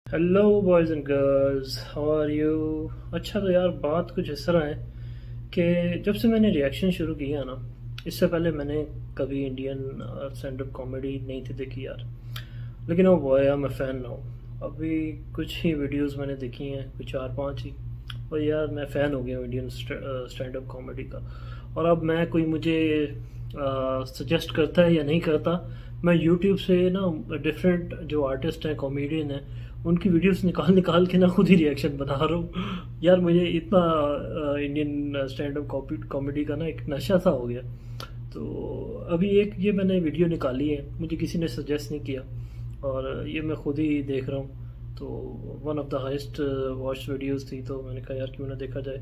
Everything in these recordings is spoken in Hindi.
Hello boys and girls, how are you. अच्छा तो यार बात कुछ इस तरह है कि जब से मैंने रिएक्शन शुरू किया ना, इससे पहले मैंने कभी इंडियन स्टैंड अप कॉमेडी नहीं थी देखी यार। लेकिन वो बॉय मैं फ़ैन ना हूँ। अभी कुछ ही वीडियोस मैंने देखी हैं, कुछ 4-5 ही, और यार मैं फ़ैन हो गया हूँ इंडियन स्टैंड अप कॉमेडी का। और अब मैं कोई मुझे सजेस्ट करता है या नहीं करता, मैं यूट्यूब से ना डिफरेंट जो आर्टिस्ट हैं, कॉमेडियन हैं, उनकी वीडियोस निकाल निकाल के ना खुद ही रिएक्शन बना रहा हूँ। यार मुझे इतना इंडियन स्टैंड अप कॉमेडी का ना एक नशा सा हो गया। तो अभी एक ये मैंने वीडियो निकाली है, मुझे किसी ने सजेस्ट नहीं किया और ये मैं खुद ही देख रहा हूँ। तो one of the highest watch videos थी, तो मैंने कहा यार क्यों ना देखा जाए।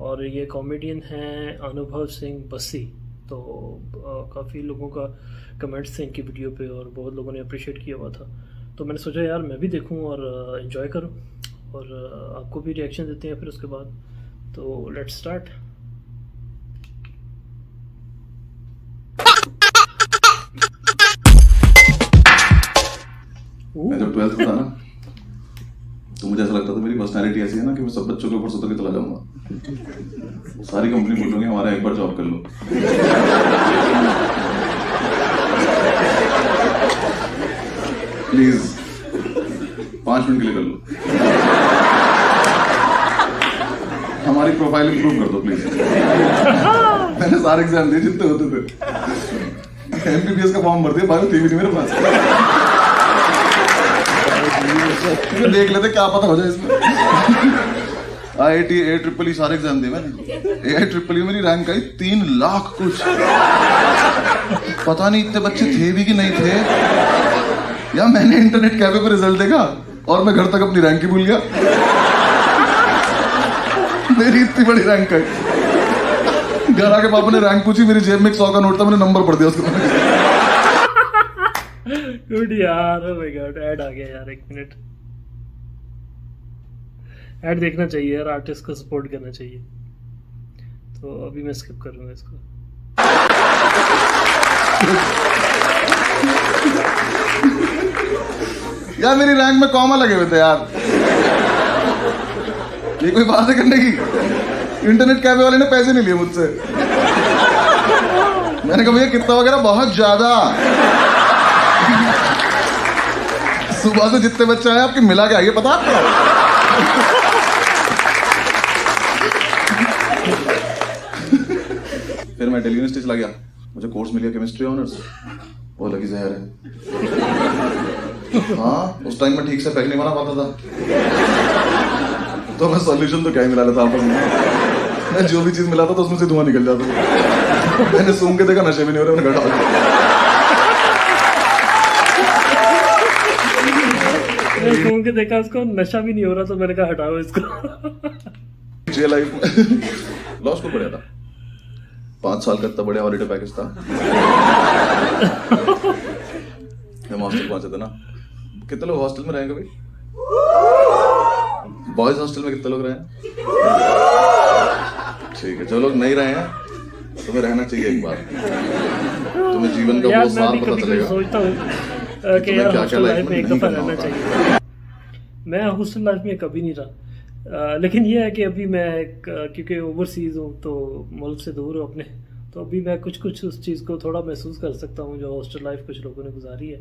और ये कॉमेडियन हैं अनुभव सिंह बस्सी। तो काफ़ी लोगों का कमेंट्स थे इनकी वीडियो पे और बहुत लोगों ने अप्रिशिएट किया हुआ था। तो मैंने सोचा यार मैं भी देखूं और एंजॉय करूं और आपको भी रिएक्शन देते हैं फिर उसके बाद। तो लेट्स स्टार्ट। मैं जब 12th में था ना, तो मुझे ऐसा लगता था मेरी पर्सनैलिटी ऐसी है ना कि मैं सब बच्चों के ऊपर सुतर के चला जाऊंगा। सारी कंपनी बोलोगे हमारा एक बार जॉब कर लो। प्लीज 5 मिनट के लिए कर लो, हमारी प्रोफाइल इंप्रूव कर दो प्लीज। मैंने सारे एग्जाम दिए जितने होते थे। एमबीबीएस का फॉर्म भर दिया, बायो थी भी नहीं मेरे पास। देख लेते क्या पता हो जाए इसमें। IIT AEEE सारे एग्जाम दिए मैंने। AIEEE मेरी रैंक आई 3 लाख कुछ। पता नहीं इतने बच्चे थे भी कि नहीं थे। या मैंने इंटरनेट कैफे पे रिजल्ट देखा और मैं घर तक अपनी रैंक ही भूल गया। मेरी इतनी बड़ी रैंक आई। घर आके पापा ने रैंक पूछी, मेरी जेब में 100 का नोट था, मैंने नंबर पढ़ दिया उसको। गुड यार, ओह माय गॉड, ऐड आ गया यार। 1 मिनट, ऐड देखना चाहिए यार, आर्टिस्ट को सपोर्ट करना चाहिए। तो अभी मैं स्किप करूंगा इसको। यार मेरी रैंक में कॉमा लगे हुए थे यार। ये कोई बात है करने की? इंटरनेट कैफे वाले ने पैसे नहीं लिए मुझसे। मैंने कहा भैया कितना वगैरह, बहुत ज्यादा। सुबह से जितने बच्चे आए आपके मिला के आइए, पता आपको? फिर मैं दिल्ली यूनिवर्सिटी चला गया, मुझे कोर्स मिल गया केमिस्ट्री ऑनर्स। वो लगी जहर है। हाँ, उस टाइम में ठीक से पैक नहीं बना पाता था, तो मैं सॉल्यूशन तो क्या ही मिला लेता आपस में। मैं जो भी चीज मिला था तो उसमें से धुआं निकल जाता था। मैंने सूंघ के देखा, नशे भी नहीं हो रहे, मैंने घर डाल दिया। घूम के देखा उसको नशा भी नहीं हो रहा, तो मैंने कहा हटाओ इसको। जे लाइफ में लॉ स्कूल पढ़ा था, 5 साल का इतना बड़ा हॉलिडे पैकेज था। हम हॉस्टल पहुंचे थे ना। कितने लोग हॉस्टल में रहे कभी? बॉयज हॉस्टल में कितने लोग रहे? ठीक है, जो लोग नहीं रहे हैं तुम्हें रहना चाहिए एक बार। तुम्हें जीवन का वो सार पता चलेगा। सोचता हूँ कि यार हॉस्टल लाइफ में एक दफा रहना चाहिए। मैं हॉस्टल लाइफ में कभी नहीं रहा, लेकिन ये है कि अभी मैं क्योंकि ओवरसीज हूँ तो मुल्क से दूर हूँ अपने, तो अभी मैं कुछ उस चीज़ को थोड़ा महसूस कर सकता हूँ जो हॉस्टल लाइफ कुछ लोगों ने गुजारी है।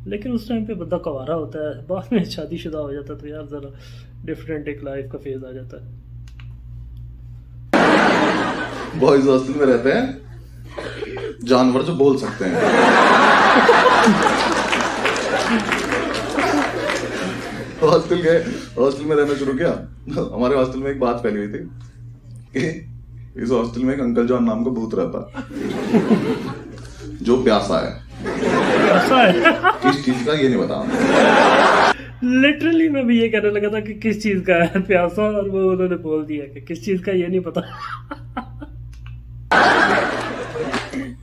लेकिन उस टाइम पे बंदा कवारा होता है, बाद में शादीशुदा हो जाता है तो यार ज़रा डिफरेंट एक लाइफ का फेज आ जाता है। बॉयज हॉस्टल में रहते हैं जानवर जो बोल सकते हैं। हॉस्टल में रहना शुरू किया। हमारे हॉस्टल में एक बात फैली हुई थी कि इस हॉस्टल में एक अंकल जॉन नाम का भूत रहता जो प्यासा है। किस चीज का ये नहीं बता। लिटरली मैं भी ये कहने लगा था कि किस चीज का है प्यासा, और वो उन्होंने बोल दिया कि किस चीज का ये नहीं पता।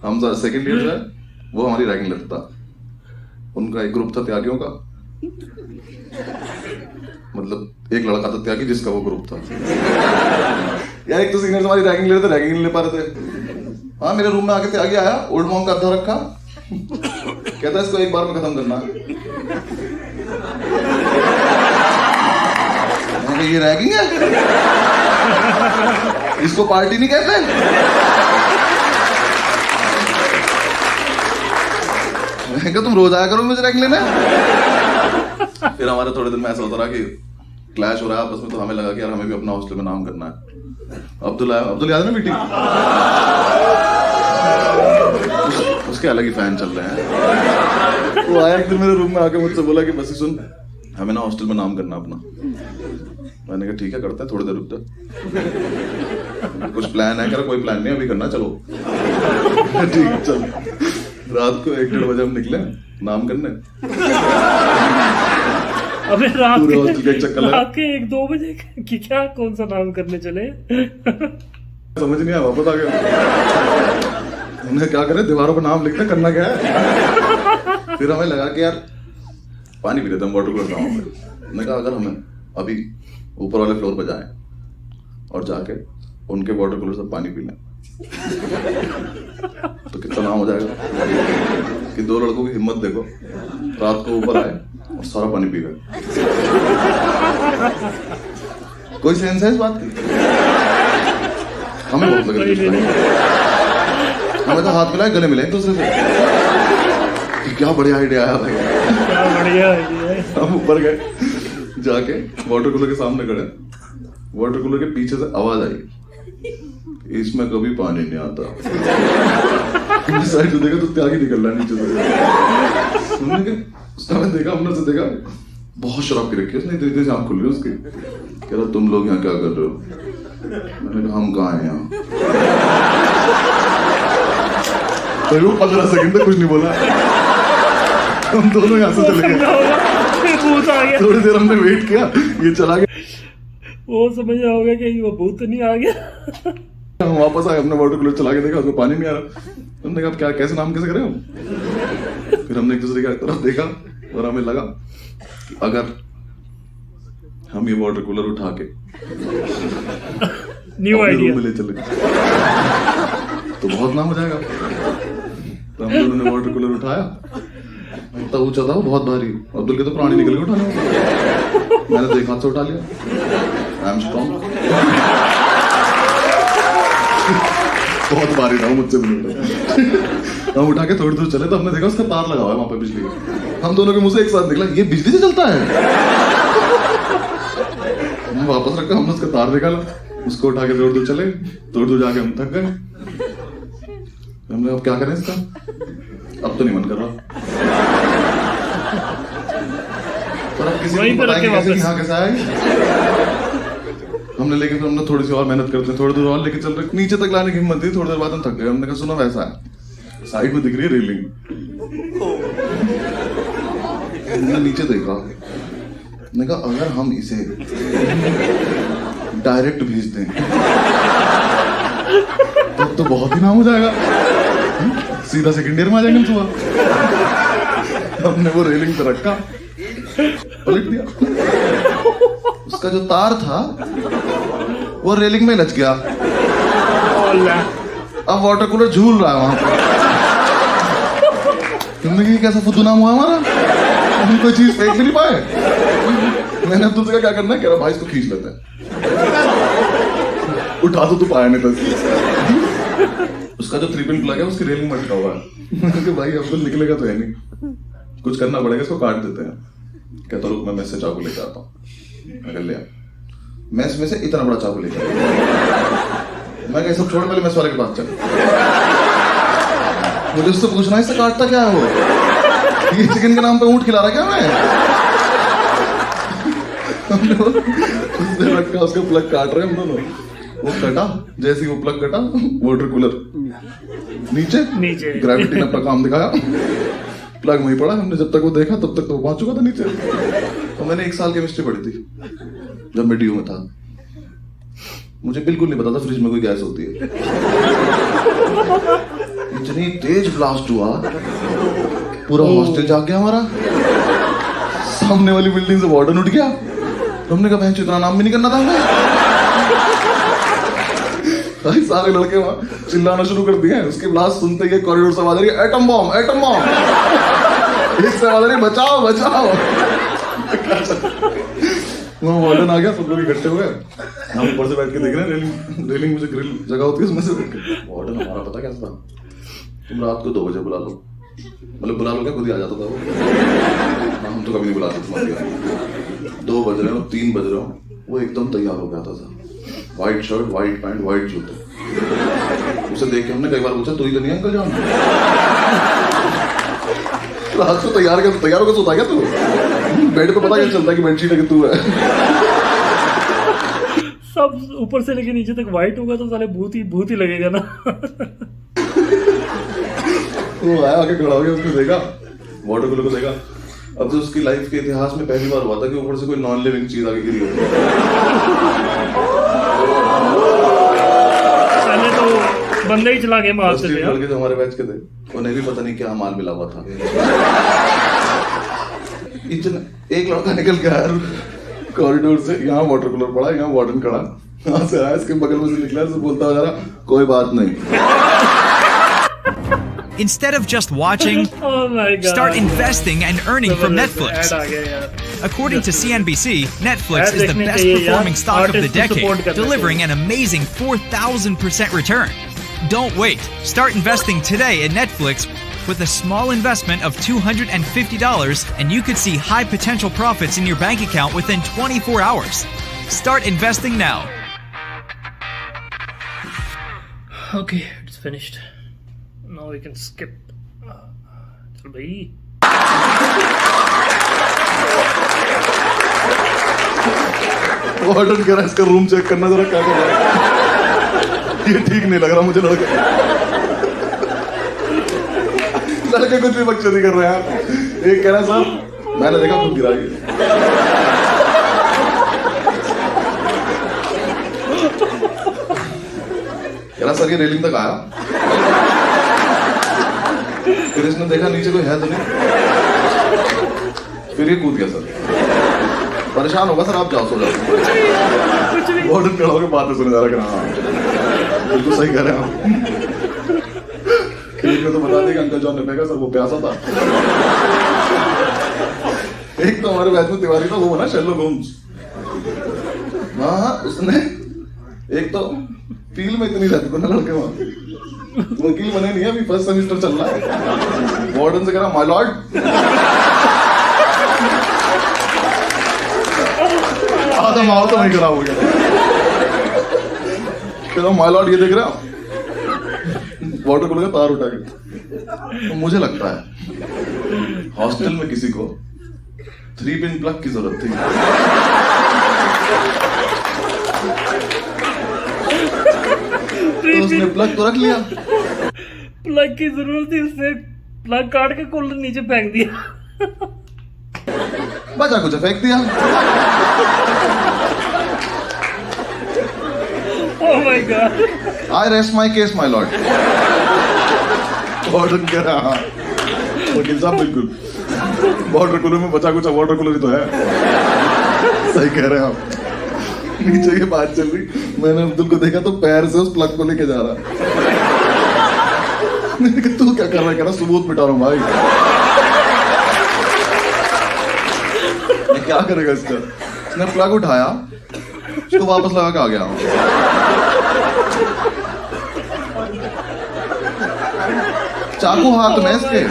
हम सेकेंड ईयर है, वो हमारी रैगिंग लेता था। उनका एक ग्रुप था त्यागियों का, मतलब एक लड़का था त्यागी जिसका वो ग्रुप था। यार एक तो सीनियर्स हमारी रैगिंग ले रहे थे, रैगिंग नहीं ले पा रहे थे। हाँ, मेरे रूम में आके त्यागी आया, ओल्ड मॉन्क का अद्धा रखा, कहता है इसको एक बार में खत्म करना है। ये रैगिंग है, इसको पार्टी नहीं कहते। मैं कहा तुम रोज आया करो मुझे रैग लेने। फिर हमारे थोड़े दिन में ऐसा होता रहा कि क्लैश हो रहा है आपस में, तो हमें लगा कि यार हमें भी अपना हॉस्टल में नाम करना है। अब्दुल याद है ना मीटिंग, उसके अलग ही फैन चल रहे हैं। वो आया एक दिन मेरे रूम में आके मुझसे बोला कि बस सुन, हमें ना हॉस्टल में नाम करना अपना। मैंने कहा ठीक है करते हैं, थोड़ी देर रुक जा, कुछ प्लान है? कह रहा कोई प्लान नहीं अभी करना, चलो। ठीक है चलो। रात को 1-1:30 बजे हम निकले नाम करने। अबे रात पूरे हॉस्टल के रात के 1-2 बजे कि क्या कौन सा नाम करने चले? समझ नहीं आया, वापस आ गया। हमने क्या करे, दीवारों पर नाम लिखना, करना क्या है। फिर हमें लगा कि यार पानी पी लेते हम वाटर कूलर गाँव में। मैंने कहा अगर हमें अभी ऊपर वाले फ्लोर पर जाएं और जाके उनके वाटर कूलर से पानी पी लें तो कितना नाम हो जाएगा कि 2 लड़कों की हिम्मत देखो, रात को ऊपर आए और सारा पानी पी गए। कोई सेंस है इस बात की? हमें बहुत लग रही है, हमें तो हाथ मिलाए गले मिले एक दूसरे से कि क्या बढ़िया आइडिया आया भाई, क्या बढ़िया आइडिया है। हम ऊपर गए, जाके वाटर कूलर के सामने खड़े, वाटर कूलर के पीछे से आवाज आई, इसमें कभी पानी नहीं आता। साइड से देखा तो त्याग ही निकल रहा नीचे से। उसने देखा, हमने से देखा, बहुत शराब की रखी है उसने, धीरे धीरे आंख खुल रही उसकी। कह रहा तुम लोग यहाँ क्या कर रहे हो? मैंने कहा हम कहाँ हैं यहाँ। तो वो 15 सेकंड तक कुछ नहीं बोला, हम दोनों यहाँ से चले गए। थोड़ी देर हमने वेट किया, ये चला गया। वो समझ रहा होगा कि वो भूत नहीं आ गया। हम वापस आए, हमने वाटर कूलर चला के देखा, उसमें पानी नहीं आ रहा। हमने कहा क्या कैसे नाम कैसे करें हम? फिर हमने एक दूसरे की तरफ देखा और हमें लगा कि अगर हम ये वाटर कूलर उठा के न्यू आइडिया में ले चले तो बहुत नाम हो जाएगा। तो हम दोनों ने वाटर कूलर उठाया, तो ऊंचा था, बहुत भारी। अब्दुल के तो प्राणी निकल गए उठाने में। मैंने तो एक हाथ से उठा लिया, आई एम स्ट्रॉन्ग। बहुत भारी था, मुझसे भी नहीं। हम उठा के थोड़ी दूर चले तो हमने देखा उसका तार लगा हुआ है वहां पे बिजली का। हम दोनों के मुंह से एक साथ निकला, ये बिजली से चलता है। हमने वापस रखा, हमने उसका तार निकाला, उसको उठा के थोड़ी दूर चले, थोड़ी दूर जाके हम थक गए। हमने अब क्या करें इसका, अब तो नहीं मन कर रहा। पर अब किसी को बताएंगे कैसे कि हाँ कैसा है। हमने लेके तो हमने थोड़ी सी और मेहनत करते हैं, थोड़ी दूर और लेके चल रहे, नीचे तक लाने की हिम्मत थी। थोड़ी देर बाद हम थक गए। हमने कहा सुनो वैसा है, साइड में दिख रही है रेलिंग। हमने नीचे देखा, मैंने कहा अगर हम इसे डायरेक्ट भेज दें तब तो बहुत ही नाम हो जाएगा, सीधा सेकंड ईयर में आ जाएंगे सुबह। हमने वो रेलिंग पे रखा, पलट दिया, उसका जो तार था वो रेलिंग में लच गया। अब वाटर कूलर झूल रहा है वहां पर। तुमने कहा कैसा फुद्दू नाम हुआ हमारा, हम कोई चीज फेंक भी नहीं पाए। मैंने अब तुमसे क्या करना है, कह रहा भाई इसको खींच लेते हैं। उठा तो तू पाया नहीं था। उसका जो 3 पिन प्लग है उसकी रेलिंग में अटका हुआ है। भाई अब तो निकलेगा तो है नहीं, कुछ करना पड़ेगा, इसको काट देते हैं। कहता रुक मैं मेस से चाकू लेकर आता हूँ। अगर ले मेस में से इतना बड़ा चाकू लेकर, मैं कह सब छोड़, पहले मेस वाले के पास चल, मुझे उससे पूछना इससे काटता क्या है वो, ये चिकन के नाम पे ऊंट खिला रहा क्या मैं। उसने रखा, उसका प्लग काट रहे हम दोनों। वो कटा, जैसे ही वो प्लग कटा वाटर कूलर नीचे ग्रेविटी ने अपना काम दिखाया, प्लग वहीं पड़ा। हमने जब तक वो देखा तब तक तो वो पहुंच चुका था नीचे। तो मैंने 1 साल केमिस्ट्री पढ़ी थी जब मैं DU में था। मुझे बिल्कुल नहीं पता था फ्रिज में कोई गैस होती है। इतनी तेज ब्लास्ट हुआ, पूरा हॉस्टल जाग गया हमारा। सामने वाली बिल्डिंग से वार्डन उठ गया। हमने कहा बहन इतना नाम भी नहीं करना था हमें। सारे लड़के वहां चिल्लाना शुरू कर दिए। उसके ब्लास्ट सुनते ही कॉरिडोर से आवाज आ रही है, एटम बॉम्ब एटम बॉम्ब। इससे आवाज आ रही है, बचाओ बचाओ। वहाँ वार्डन आ गया, सब लोग इकट्ठे हुए, हम ऊपर से बैठ के देख रहे हैं, रेलिंग में से ग्रिल जगह होती है उसमें से बैठ के। वार्डन हमारा पता कैसा था, तुम रात को 2 बजे बुला लो, मतलब बुला लो क्या, खुद ही आ जाता था वो। हम तो कभी नहीं बुलाते तुम्हारे, 2 बज रहे हो 3 बज रहे हो, वो एकदम तैयार हो गया था। White shirt, white pant, white जूते। उसे देख के हमने कई बार पूछा, तू ही तो नहीं अंकल जान? रात को तैयार होकर सोता क्या तू? बेड पे पता क्या चलता है कि बेडशीट है कि तू है। सब ऊपर से लेके नीचे तक व्हाइट होगा तो साले भूत ही लगेगा ना। वो आया, आके खड़ा हो गया, उसने देखा, वाटर कूलर को देखा। अब तो उसकी लाइफ के इतिहास में पहली बार हुआ था कि ऊपर से कोई नॉन लिविंग चीज आगे गिरी हो। पहले तो बंदे ही चला के मारते थे। लड़के जो हमारे बैच के थे, उन्हें भी पता नहीं क्या माल मिला हुआ था। एक लड़का निकल के आया कॉरिडोर से, यहाँ वाटर कूलर पड़ा, यहाँ वार्डन खड़ा, यहाँ से आया, इसके बगल में से निकला, से बोलता जा रहा, कोई बात नहीं। Instead of just watching, start investing and earning from Netflix. According to CNBC, Netflix is the best performing stock of the decade, delivering an amazing 4,000% return. Don't wait. Start investing today in Netflix with a small investment of $250, and you could see high potential profits in your bank account within 24 hours. Start investing now. Okay, it's finished. Now we can skip. चल भाई। वार्डन कह रहा है इसका रूम चेक करना जरा, क्या कर रहा है, ये ठीक नहीं लग रहा मुझे। लड़के कुछ भी बकचोदी कर रहे हैं। एक कह रहा है साहब मैंने देखा खुद गिरा, कह रहा सर ये रेलिंग तक आया, फिर इसने देखा नीचे कोई है तो नहीं, फिर ये कूद गया। सर परेशान होगा सर, आप जाओ सो जाओ। वार्डन खड़ा होकर बातें सुने जा रहा है, हाँ बिल्कुल सही कह रहे हैं आप। खेल में तो बता देगा अंकल जॉन ने फेंका सर, वो प्यासा था। एक तो हमारे बैच में तिवारी था, वो बना शेरलॉक होम्स। हाँ उसने एक तो फील में इतनी रहती थी ना लड़के, वहां वकील बने नहीं है, अभी फर्स्ट सेमेस्टर चल रहा है। वार्डन से कह रहा माय लॉर्ड, आधा माहौल तो वहीं खराब हो गया। कह रहा माय लॉर्ड ये देख रहा, वाटर कूलर का तार उठा के। तो मुझे लगता है हॉस्टल में किसी को 3-पिन प्लग की जरूरत थी। तो उसने प्लग तो रख लिया, प्लग की जरूरत थी, उसने प्लग काट के कूलर नीचे फेंक दिया। बचा कुछ फेंक दिया। Oh my God! I rest my case, my lord. Warden कह रहा, हाँ वकील साहब बिल्कुल, वाटर कूलर में बचा कुछ वाटर कूलर ही तो है। सही कह रहे हैं आप। नीचे ये बात चल रही, मैंने अब्दुल को देखा तो पैर से उस प्लग को लेके जा रहा। मैंने कहा तू क्या कर रहा है, कह रहा सबूत मिटा रहा हूं भाई। मैं क्या करेगा इसका, उसने प्लग उठाया, उसको वापस लगा के आ गया। चाकू हाथ में इसके,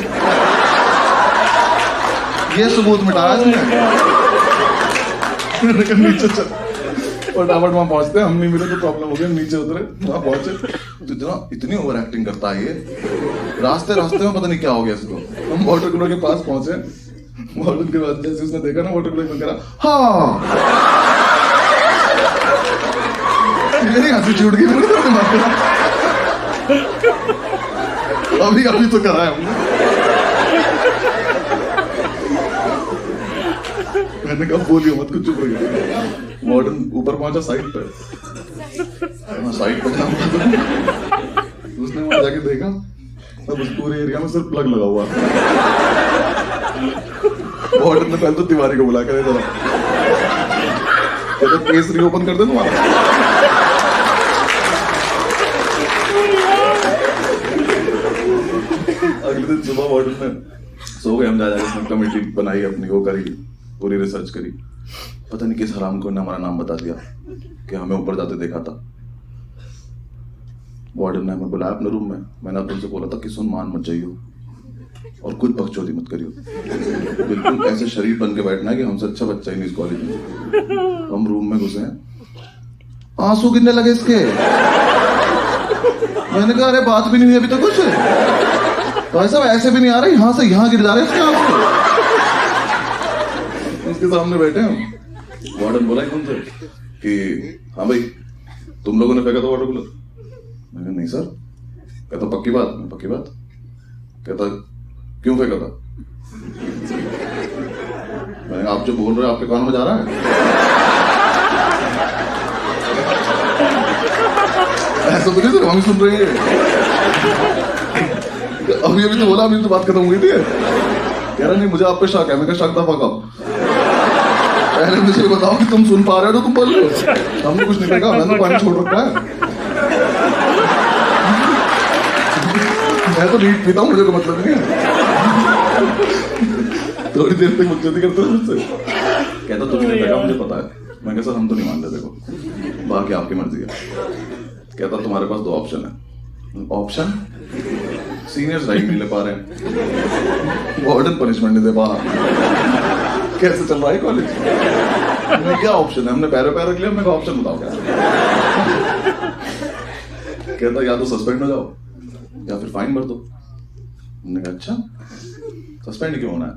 ये सबूत मिटाया इसने। नीचे चल, फटाफट वहां पहुंचते, हम नहीं मिले तो प्रॉब्लम हो गई, नीचे उतरे, वहां पहुंचे तो इतनी ओवर एक्टिंग करता है ये। रास्ते में पता नहीं क्या हो गया इसको। हम वाटर कूलर के पास पहुंचे, वाटर के बाद जैसे उसने देखा ना वाटर कूलर में, कह रहा हाँ, मेरी हंसी छूट गई। अभी तो करा है हमने। मैंने कहा बोलियो मत, कुछ चुप रहिए। वार्डन ऊपर पहुंचा साइड पे, साइड पे जाना, उसने वहां जाके देखा अब उस पूरे एरिया में सिर्फ प्लग लगा हुआ। वार्डन ने पहले तो तिवारी को बुला कर जरा, कहते केस रीओपन कर दे तुम्हारा। अगले दिन सुबह वार्डन में सो गए हम, जा जाकर कमेटी बनाई अपनी, वो करी, पूरी रिसर्च करी। पता नहीं किस हरामखोर ने हमारा नाम बता दिया कि हमें ऊपर जाते देखा था। वार्डन ने हमें बुलाया अपने रूम में। मैंने अब उनसे बोला था कि सुन, मान मत जाइयो और कुछ बकचोदी मत करियो। बिल्कुल ऐसे शरीफ बन के बैठना है कि हमसे अच्छा बच्चा ही नहीं इस कॉलेज में। हम रूम में घुसे, आंसू गिरने लगे इसके। मैंने कहा अरे बात भी नहीं हुई अभी तो कुछ। भाई साहब ऐसे भी नहीं आ रहे, यहां से यहां गिर जा रहे इसके आंसू। उसके सामने बैठे हम। वार्डन बोला एकदम से कि हाँ भाई तुम लोगों ने फेंका था वाटर कूलर। मैंने नहीं सर। कहता पक्की बात? पक्की बात। कहता क्यों फेंका था? मैंने आप जो बोल रहे हो आपके कानों में जा रहा है? ऐसा तो नहीं सर, हम सुन रहे हैं। अभी तो बोला, अभी तो बात खत्म हुई थी। कह रहा नहीं मुझे आप पे शक है। मैं क्या शक था कब? पहले मुझे बताओ कि तुम सुन पा रहे हो तो तुम बोल रहे हो। हमने कुछ नहीं देखा, मैंने तो पानी छोड़ रखा है। मैं तो नीट पीता हूँ, मुझे कोई मतलब नहीं है। थोड़ी देर तक बकचोदी करते हो मुझसे। कहता तुमने देखा मुझे पता है। मैं कहता सर हम तो नहीं मान रहे, देखो बाकी आपकी मर्जी है। कहता तुम्हारे पास 2 ऑप्शन है। ऑप्शन? सीनियर्स राइट नहीं ले पा रहे हैं, वार्डन पनिशमेंट नहीं दे पा रहा। कैसे चल रहा है कॉलेज? क्या ऑप्शन है? हमने पैर पैर रख लिया। हमने ऑप्शन बताओ क्या? कहता या तो सस्पेंड हो जाओ या फिर फाइन भर दो। हमने कहा अच्छा सस्पेंड क्यों होना है?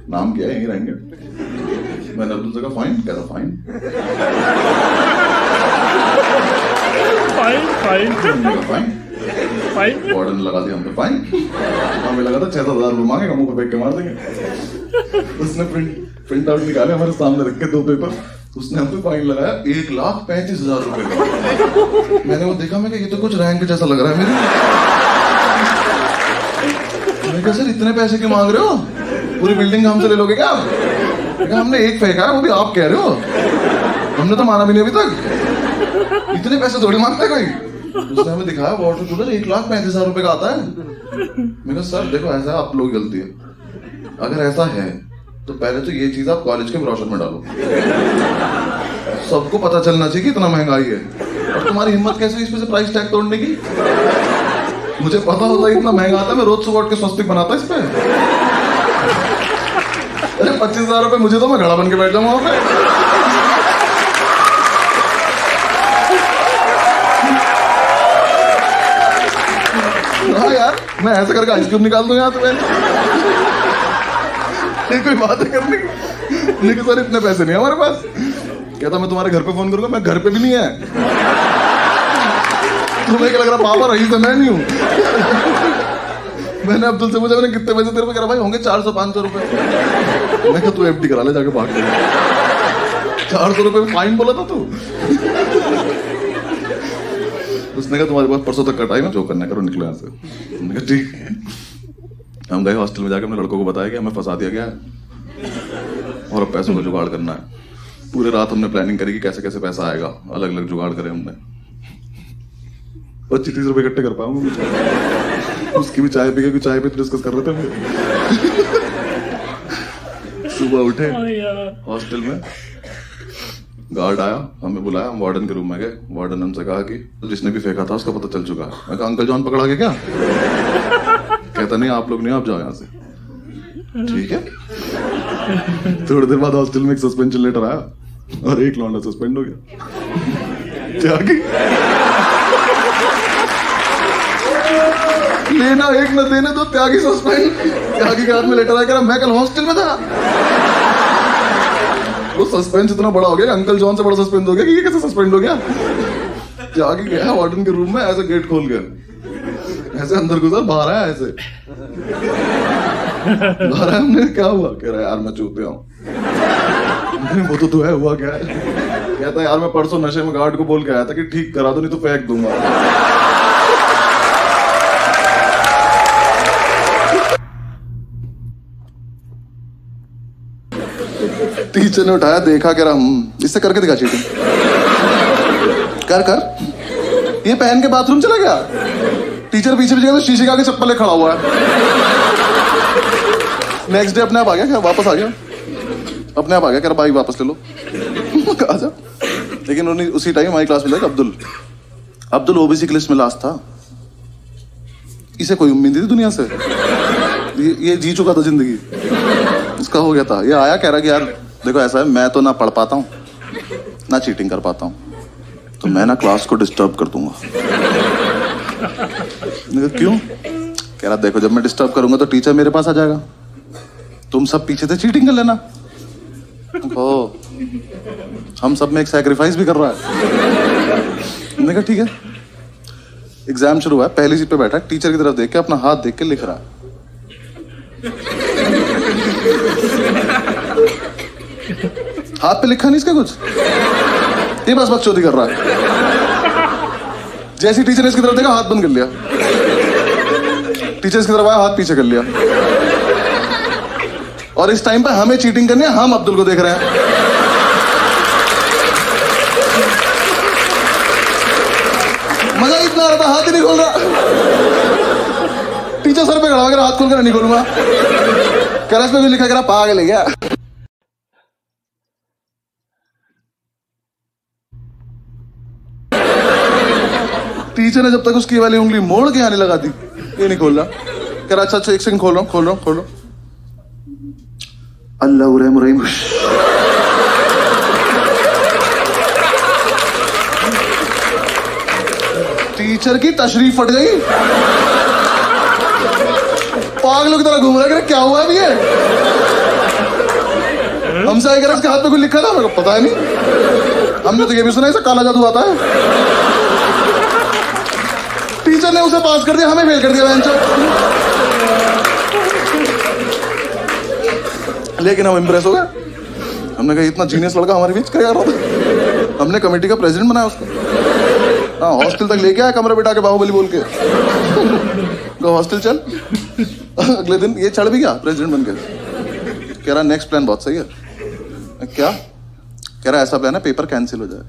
नाम क्या है, यहीं रहेंगे। मैंने अब्दुल से कहा फाइन। कहता फाइन फाइन वार्डन लगा दिया हम पे फाइन। हमें लगा था 6,000 रुपये मांगेगा, मुंह पे फेंक के मार देंगे। उसने प्रिंट आउट निकाले, हमारे सामने रख के 2 पेपर। उसने हम पे फाइन लगाया 1,35,000 रुपए का। मैंने वो देखा, मैं ये तो कुछ रैंक जैसा लग रहा है मेरे। मैंने कहा सर इतने पैसे क्यों मांग रहे हो? पूरी बिल्डिंग हमसे ले लोगे क्या? हमने एक फेंका है, वो भी आप कह रहे हो। हमने तो माना भी नहीं अभी तक। इतने पैसे थोड़ी मांगते कोई। उसने हमें दिखाया वाटर कूलर 1,35,000 रुपए का आता है। मैंने कहा सर देखो ऐसा है, आप लोग गलती है। अगर ऐसा है तो पहले तो ये चीज आप कॉलेज के ब्रोशर में डालो। सबको पता चलना चाहिए कि इतना महंगाई है। और तुम्हारी हिम्मत कैसे इस पे से प्राइस टैग तोड़ने की? मुझे पता होता है इतना महंगा आता है, मैं रोज सुबह उठ के स्वस्तिक बनाता इस पे। अरे 25,000 रुपए मुझे तो मैं घड़ा बन के बैठ जाऊंगा वहां पे। हाँ यार, मैं ऐसे करके आइसक्रीम निकाल दूं यहाँ से। ये कोई बात है करने की? लेकिन सर इतने पैसे नहीं हमारे पास। कहता मैं तुम्हारे घर पे फोन करूंगा। मैं घर पे भी नहीं है। तुम्हें क्या लग रहा पापा रही तो मैं नहीं हूँ। मैंने अब्दुल से पूछा मैंने कितने पैसे तेरे पे? कह रहा भाई होंगे 400-500 रुपए। मैं कहा तू एफडी करा ले जाके भाग के। 400 रुपए फाइन बोला था तू। उसने कहा तुम्हारे पास परसों तक का टाइम है, जो करना करो, निकलो यहाँ से। मैंने कहा ठीक है। हम गए हॉस्टल में, जाकर अपने लड़कों को बताया कि हमें फंसा दिया गया है और अब पैसों का जुगाड़ करना है। पूरे रात हमने प्लानिंग करी कि कैसे कैसे पैसा आएगा, अलग अलग जुगाड़ करे हमने। 25-30 रुपए इकट्ठे कर पाऊंगा। उसकी भी चाय पी के चाय पे डिस्कस कर रहे थे। सुबह उठे हॉस्टल में, गार्ड आया, हमें बुलाया, हम वार्डन के रूम में गए। वार्डन हमसे कहा कि जिसने भी फेंका था उसका पता चल चुका है। मैं कहा अंकल जॉन पकड़ा के क्या? कहता नहीं आप लोग नहीं, आप जाओ यहाँ से। ठीक है। थोड़ी देर बाद हॉस्टल में एक सस्पेंशन लेटर आया और एक लौंडा सस्पेंड हो गया। त्यागी लेना एक न देने दो, त्यागी सस्पेंड। त्यागी के हाथ में लेटर आया, मैं कल हॉस्टल में था। वो सस्पेंस इतना बड़ा हो गया, अंकल जॉन से बड़ा सस्पेंड हो गया कि ये कैसे सस्पेंड हो गया। जाके गया वार्डन के रूम में, ऐसे गेट खोल कर ऐसे अंदर घुसा, बाहर आया ऐसे। बाहर आया, हमने क्या हुआ? कह रहा है यार मैं चूतिया हूँ। वो तो तू है, हुआ क्या है? कहता है यार मैं परसों नशे में गार्ड को बोल के आया था कि ठीक करा दो नहीं तो फेंक दूंगा। टीचर ने उठाया, देखा, कह रहा इससे करके दिखा चीटिंग। कर ये पहन के बाथरूम चला गया। टीचर पीछे पीछे तो शीशे के आगे चप्पल खड़ा हुआ है। नेक्स्ट डे अपने आप आ गया, क्या वापस आ गया। अपने आप आ गया, कह रहा बाइक वापस ले लो। आजा। लेकिन उन्हें उसी टाइम हमारी क्लास में था अब्दुल ओबीसी की लिस्ट में लास्ट था। इसे कोई उम्मीद थी दुनिया से, ये जी चुका था जिंदगी, इसका हो गया था। ये आया कह रहा कि यार देखो ऐसा है, मैं तो ना पढ़ पाता हूँ ना चीटिंग कर पाता हूँ, तो मैं ना क्लास को डिस्टर्ब कर दूंगा। क्यों? कह रहा देखो जब मैं डिस्टर्ब करूंगा तो टीचर मेरे पास आ जाएगा, तुम सब पीछे से चीटिंग कर लेना। ओ, हम सब में एक सैक्रिफाइस भी कर रहा है। मैंने कहा ठीक है। एग्जाम शुरू हुआ, पहली सीट पे बैठा, टीचर की तरफ देख के अपना हाथ देख के लिख रहा है। हाथ पे लिखा नहीं इसका कुछ, ये बस बकचोदी कर रहा है। जैसे टीचर ने इसकी तरफ देखा, हाथ बंद कर लिया। टीचर इसकी तरफ आया, हाथ पीछे कर लिया। और इस टाइम पे हमें चीटिंग करनी है, हम अब्दुल को देख रहे हैं। मजा इतना आ रहा था, हाथ ही नहीं खोल रहा। टीचर सर पे खड़ा कर हाथ खोल कर नहीं खोलूंगा, कह रहा इसमें भी लिखा, कह रहा पागल है क्या। टीचर ने जब तक उसकी वाली उंगली मोड़ के आने लगा दी, ये नहीं खोल रहा। कह रहा अच्छा एक सेकंड, खोल रहा हूं। अल्लाह रहीम। टीचर की तशरीफ फट गई, पागलों की तरह घूम रहा है। क्या हुआ है ये? हमसे आए, इसके हाथ पे कुछ लिखा था, मेरे को पता नहीं। हमने तो ये भी सुना है काला जादू आता है। टीचर ने उसे पास कर दिया, हमें फेल कर दिया बेंच। लेकिन हम इंप्रेस हो गए। हमने कहा इतना जीनियस लड़का हमारे बीच क्या कर रहा था। हमने कमेटी का प्रेसिडेंट बनाया उसको। हाँ, हॉस्टल तक लेके आया, कमरा बिठा के बाहुबली बोल के। हॉस्टल चल। अगले दिन ये चढ़ भी गया प्रेसिडेंट बन के। कह रहा नेक्स्ट प्लान बहुत सही है। क्या? कह रहा ऐसा प्लान है पेपर कैंसिल हो जाए।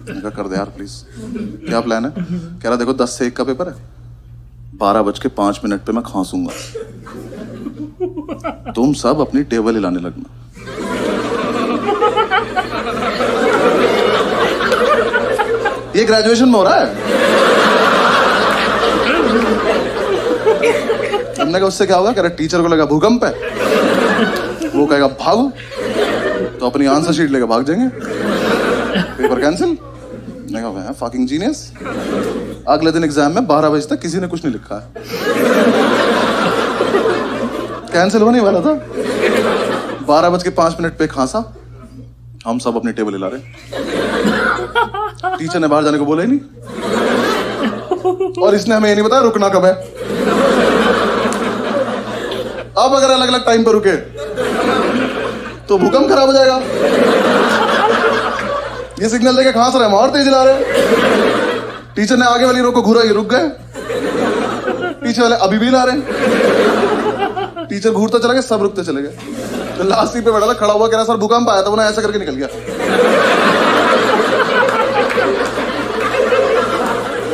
मैंने कहा कर दे यार प्लीज। क्या प्लान है? कह रहा देखो 10 से 1 का पेपर है, 12:05 पे मैं खांसूंगा, तुम सब अपनी टेबल हिलाने लगना। ये ग्रेजुएशन में हो रहा है। हमने कहा उससे क्या होगा? कह रहा टीचर को लगा भूकंप है, वो कहेगा भागो, तो अपनी आंसर शीट लेकर भाग जाएंगे, पेपर कैंसिल। मैं कहा फकिंग जीनियस। अगले दिन एग्जाम में 12 बजे तक किसी ने कुछ नहीं लिखा है। कैंसिल होने वाला था, 12:05 पे खांसा, हम सब अपनी टेबल हिला रहे। टीचर ने बाहर जाने को बोला ही नहीं, और इसने हमें ये नहीं बताया रुकना कब है। अब अगर अलग अलग टाइम पर रुके तो भूकंप खराब हो जाएगा। ये सिग्नल देके खांस रहे, हम और तेज ला रहे। टीचर ने आगे वाली रो को घूरा, ये रुक गए। पीछे वाले अभी भी ला रहे। टीचर घूरता चला गया, सब रुकते चले गए। तो लास्ट सीट पे बैठा था, खड़ा हुआ, कह रहा सर भूकंप आया था, वो ना ऐसा करके निकल गया।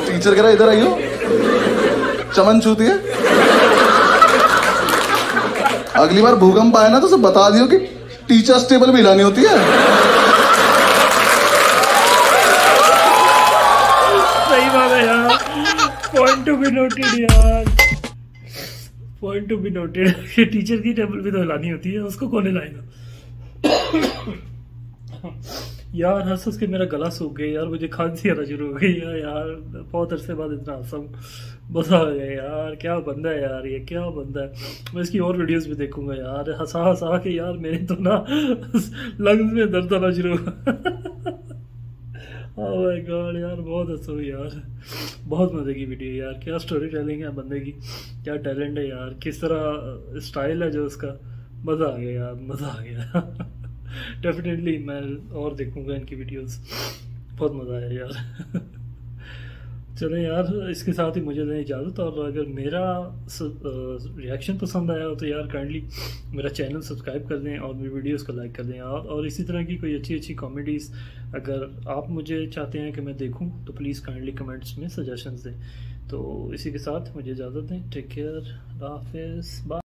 टीचर कह रहा इधर आइयो, चमन छूती है। अगली बार भूकंप आया ना तो सब बता दियो कि टीचर्स टेबल भी हिलानी होती है। सही बात है यार, पॉइंट टू बी नोटेड यार, point to be noted. Teacher की टेबल भी तो हिलानी होती है, उसको कौन हिलाएगा। यार हंस के मेरा गला सूख गया यार, मुझे खांसी आना शुरू हो गई यार। बहुत अरसे बाद इतना हंसा, मजा आ गया यार। क्या बंदा है यार, ये क्या बंदा है। मैं इसकी और वीडियोस भी देखूंगा यार। हंसा हंसा के यार मेरे तो ना लंग्स में दर्द आना शुरू हुआ। ओह माय गॉड यार, बहुत हंसा यार, बहुत मजे की वीडियो यार। क्या स्टोरी टेलिंग है बंदे की, क्या टैलेंट है यार, किस तरह स्टाइल है जो उसका। मजा आ गया यार, मजा आ गया। डेफिनेटली मैं और देखूंगा इनकी वीडियोस, बहुत मजा आया यार। चलें यार, इसके साथ ही मुझे दें इजाज़त। और अगर मेरा रिएक्शन पसंद आया हो तो यार काइंडली मेरा चैनल सब्सक्राइब कर दें और मेरी वीडियोस को लाइक कर दें। और इसी तरह की कोई अच्छी अच्छी कॉमेडीज़ अगर आप मुझे चाहते हैं कि मैं देखूं तो प्लीज़ काइंडली कमेंट्स में सजेशंस दें। तो इसी के साथ मुझे इजाज़त दें। टेक केयर, हाफिज़, बाय।